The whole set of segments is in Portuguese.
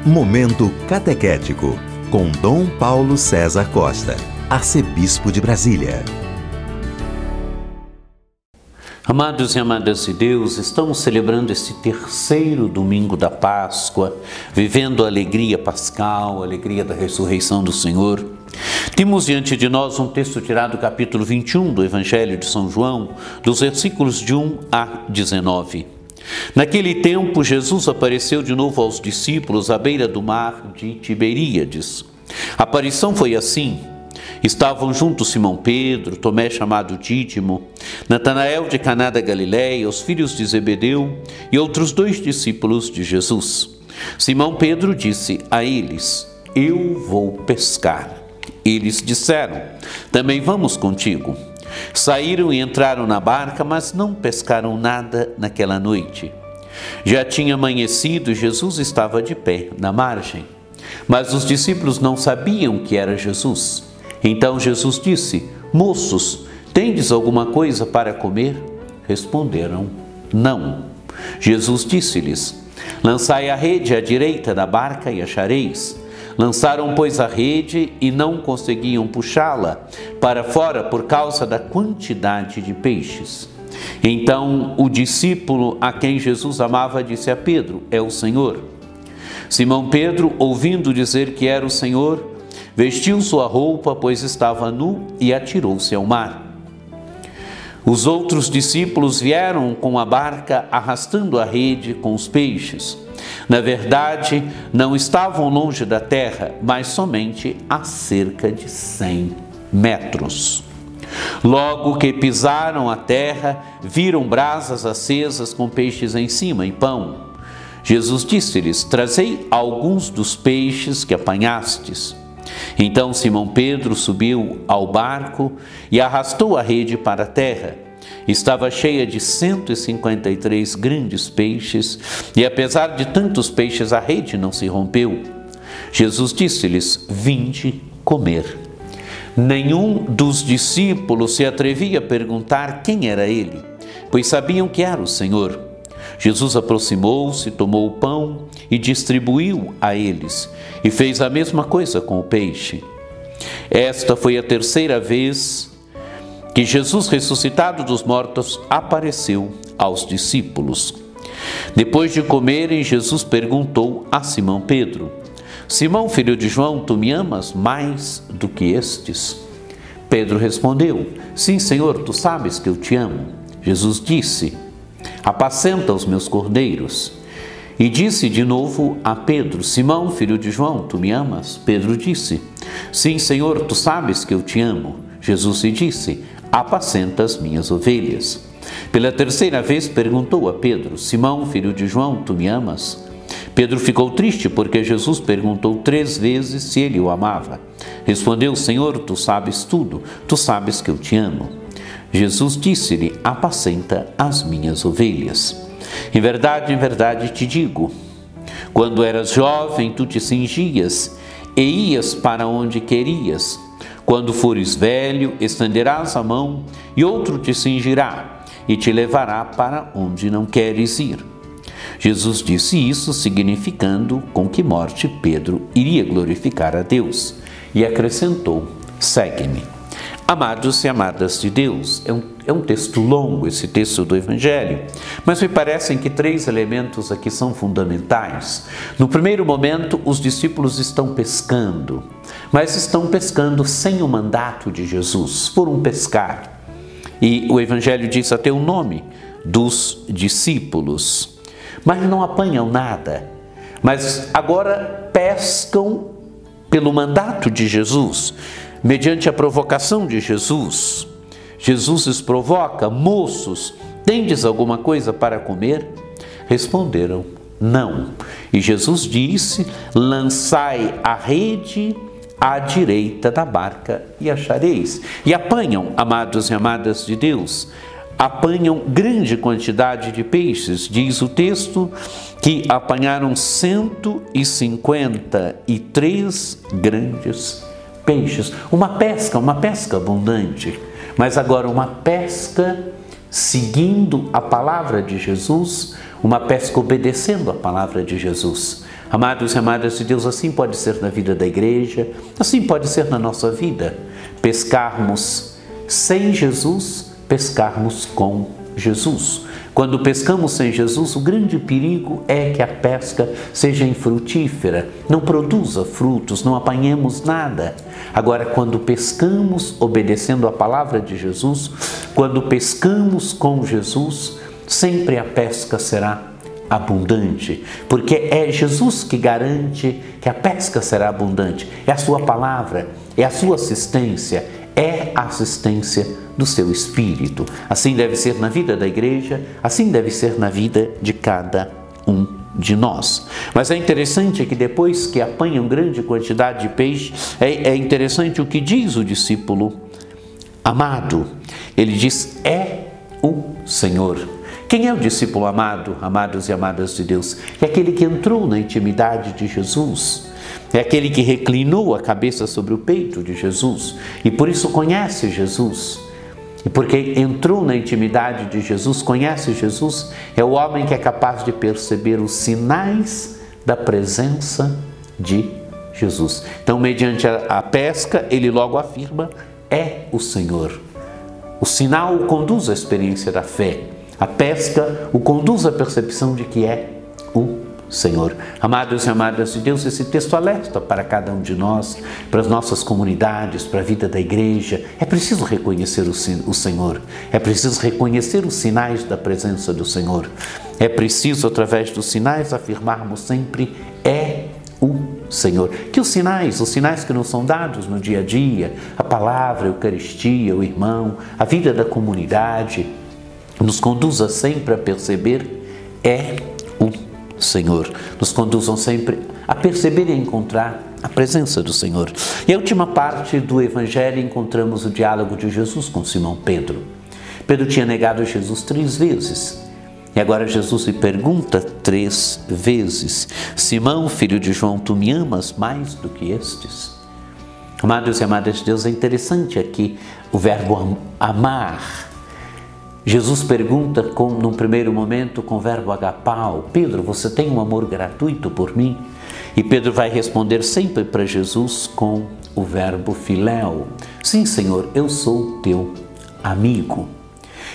Momento Catequético, com Dom Paulo César Costa, arcebispo de Brasília. Amados e amadas de Deus, estamos celebrando este terceiro domingo da Páscoa, vivendo a alegria pascal, a alegria da ressurreição do Senhor. Temos diante de nós um texto tirado do capítulo 21 do Evangelho de São João, dos versículos de 1 a 19. Naquele tempo, Jesus apareceu de novo aos discípulos à beira do mar de Tiberíades. A aparição foi assim: estavam juntos Simão Pedro, Tomé chamado Dídimo, Natanael de Caná da Galileia, os filhos de Zebedeu e outros 2 discípulos de Jesus. Simão Pedro disse a eles: Eu vou pescar. Eles disseram: Também vamos contigo. Saíram e entraram na barca, mas não pescaram nada naquela noite. Já tinha amanhecido e Jesus estava de pé na margem. Mas os discípulos não sabiam que era Jesus. Então Jesus disse: Moços, tendes alguma coisa para comer? Responderam: Não. Jesus disse-lhes: Lançai a rede à direita da barca e achareis. Lançaram, pois, a rede e não conseguiam puxá-la para fora por causa da quantidade de peixes. Então o discípulo a quem Jesus amava disse a Pedro: É o Senhor. Simão Pedro, ouvindo dizer que era o Senhor, vestiu sua roupa, pois estava nu, e atirou-se ao mar. Os outros discípulos vieram com a barca arrastando a rede com os peixes. Na verdade, não estavam longe da terra, mas somente a cerca de 100 metros. Logo que pisaram a terra, viram brasas acesas com peixes em cima e pão. Jesus disse-lhes: Trazei alguns dos peixes que apanhastes. Então Simão Pedro subiu ao barco e arrastou a rede para a terra. Estava cheia de 153 grandes peixes, e apesar de tantos peixes, a rede não se rompeu. Jesus disse-lhes: Vinde comer. Nenhum dos discípulos se atrevia a perguntar quem era ele, pois sabiam que era o Senhor. Jesus aproximou-se, tomou o pão e distribuiu a eles, e fez a mesma coisa com o peixe. Esta foi a terceira vez que Jesus, ressuscitado dos mortos, apareceu aos discípulos. Depois de comerem, Jesus perguntou a Simão Pedro: Simão, filho de João, tu me amas mais do que estes? Pedro respondeu: Sim, Senhor, tu sabes que eu te amo. Jesus disse: Apacenta os meus cordeiros. E disse de novo a Pedro: Simão, filho de João, tu me amas? Pedro disse: Sim, Senhor, tu sabes que eu te amo. Jesus lhe disse: Apacenta as minhas ovelhas. Pela terceira vez perguntou a Pedro: Simão, filho de João, tu me amas? Pedro ficou triste porque Jesus perguntou 3 vezes se ele o amava. Respondeu: Senhor, tu sabes tudo, tu sabes que eu te amo. Jesus disse-lhe: Apacenta as minhas ovelhas. Em verdade te digo, quando eras jovem, tu te cingias e ias para onde querias. Quando fores velho, estenderás a mão e outro te cingirá e te levará para onde não queres ir. Jesus disse isso, significando com que morte Pedro iria glorificar a Deus, e acrescentou: Segue-me. Amados e amadas de Deus, é um texto longo esse texto do Evangelho, mas me parecem que 3 elementos aqui são fundamentais. No primeiro momento, os discípulos estão pescando, mas estão pescando sem o mandato de Jesus, foram pescar. E o Evangelho diz até o nome dos discípulos, mas não apanham nada, mas agora pescam pelo mandato de Jesus, mediante a provocação de Jesus. Jesus os provoca: Moços, tendes alguma coisa para comer? Responderam: Não. E Jesus disse: Lançai a rede à direita da barca e achareis. E apanham, amados e amadas de Deus, apanham grande quantidade de peixes. Diz o texto que apanharam 153 grandes peixes. Uma pesca abundante, mas agora uma pesca seguindo a palavra de Jesus, uma pesca obedecendo a palavra de Jesus. Amados e amadas de Deus, assim pode ser na vida da igreja, assim pode ser na nossa vida. Pescarmos sem Jesus, pescarmos com Jesus. Quando pescamos sem Jesus, o grande perigo é que a pesca seja infrutífera, não produza frutos, não apanhemos nada. Agora, quando pescamos obedecendo a palavra de Jesus, quando pescamos com Jesus, sempre a pesca será abundante, porque é Jesus que garante que a pesca será abundante. É a sua palavra, é a sua assistência, é a assistência do seu Espírito. Assim deve ser na vida da igreja, assim deve ser na vida de cada um de nós. Mas é interessante que depois que apanham grande quantidade de peixe, é interessante o que diz o discípulo amado. Ele diz, é o Senhor. Quem é o discípulo amado, amados e amadas de Deus? É aquele que entrou na intimidade de Jesus. É aquele que reclinou a cabeça sobre o peito de Jesus e por isso conhece Jesus. E porque entrou na intimidade de Jesus, conhece Jesus, é o homem que é capaz de perceber os sinais da presença de Jesus. Então, mediante a pesca, ele logo afirma, é o Senhor. O sinal o conduz à experiência da fé. A pesca o conduz à percepção de que é o Senhor. Amados e amadas de Deus, esse texto alerta para cada um de nós, para as nossas comunidades, para a vida da igreja. É preciso reconhecer o Senhor, é preciso reconhecer os sinais da presença do Senhor. É preciso, através dos sinais, afirmarmos sempre, é o Senhor. Que os sinais que nos são dados no dia a dia, a palavra, a Eucaristia, o irmão, a vida da comunidade, nos conduza sempre a perceber, é o Senhor, nos conduzam sempre a perceber e a encontrar a presença do Senhor. E a última parte do Evangelho encontramos o diálogo de Jesus com Simão Pedro. Pedro tinha negado Jesus 3 vezes. E agora Jesus lhe pergunta 3 vezes, Simão, filho de João, tu me amas mais do que estes? Amados e amadas de Deus, é interessante aqui o verbo amar. Jesus pergunta, num primeiro momento, com o verbo agapao, Pedro, você tem um amor gratuito por mim? E Pedro vai responder sempre para Jesus com o verbo filéu. Sim, Senhor, eu sou teu amigo.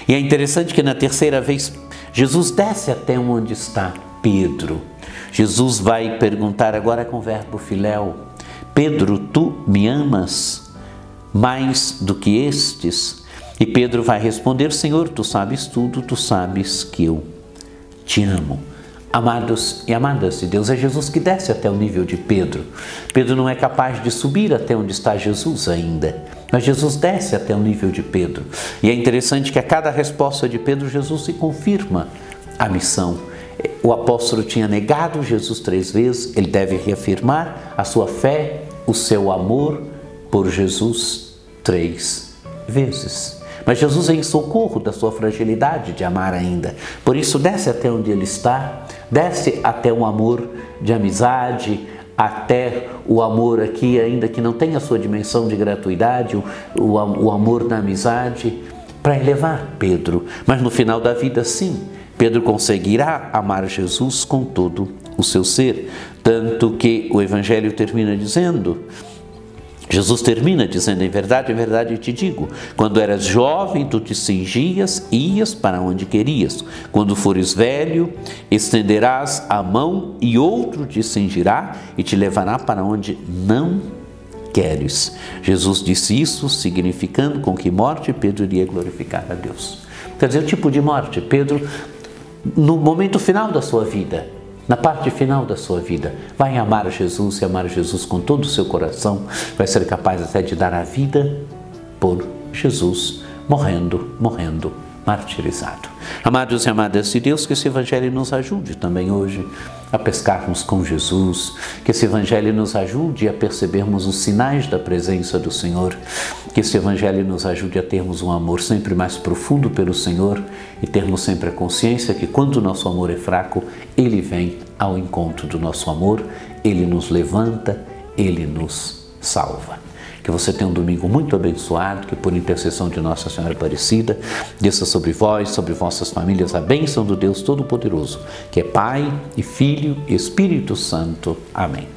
E é interessante que na terceira vez, Jesus desce até onde está Pedro. Jesus vai perguntar agora com o verbo filéu, Pedro, tu me amas mais do que estes? E Pedro vai responder, Senhor, tu sabes tudo, tu sabes que eu te amo. Amados e amadas de Deus, é Jesus que desce até o nível de Pedro. Pedro não é capaz de subir até onde está Jesus ainda, mas Jesus desce até o nível de Pedro. E é interessante que a cada resposta de Pedro, Jesus se confirma a missão. O apóstolo tinha negado Jesus 3 vezes, ele deve reafirmar a sua fé, o seu amor por Jesus 3 vezes. Mas Jesus é em socorro da sua fragilidade de amar ainda. Por isso desce até onde ele está, desce até um amor de amizade, até o amor aqui ainda que não tem a sua dimensão de gratuidade, o amor da amizade, para elevar Pedro. Mas no final da vida, sim, Pedro conseguirá amar Jesus com todo o seu ser. Tanto que o Evangelho termina dizendo... Jesus termina dizendo, em verdade te digo, quando eras jovem, tu te cingias e ias para onde querias. Quando fores velho, estenderás a mão e outro te cingirá e te levará para onde não queres. Jesus disse isso, significando com que morte Pedro iria glorificar a Deus. Quer dizer, o tipo de morte, Pedro, no momento final da sua vida, na parte final da sua vida, vai amar Jesus e amar Jesus com todo o seu coração, vai ser capaz até de dar a vida por Jesus, morrendo, martirizado. Amados e amadas de Deus, que esse Evangelho nos ajude também hoje a pescarmos com Jesus, que esse Evangelho nos ajude a percebermos os sinais da presença do Senhor, que esse Evangelho nos ajude a termos um amor sempre mais profundo pelo Senhor e termos sempre a consciência que quando o nosso amor é fraco, Ele vem ao encontro do nosso amor, Ele nos levanta, Ele nos salva. Que Que você tenha um domingo muito abençoado, que por intercessão de Nossa Senhora Aparecida, desça sobre vós, sobre vossas famílias, a bênção do Deus Todo-Poderoso, que é Pai e Filho e Espírito Santo. Amém.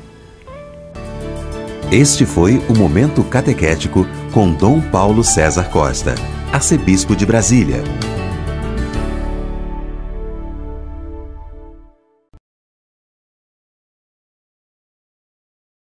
Este foi o Momento Catequético com Dom Paulo César Costa, arcebispo de Brasília.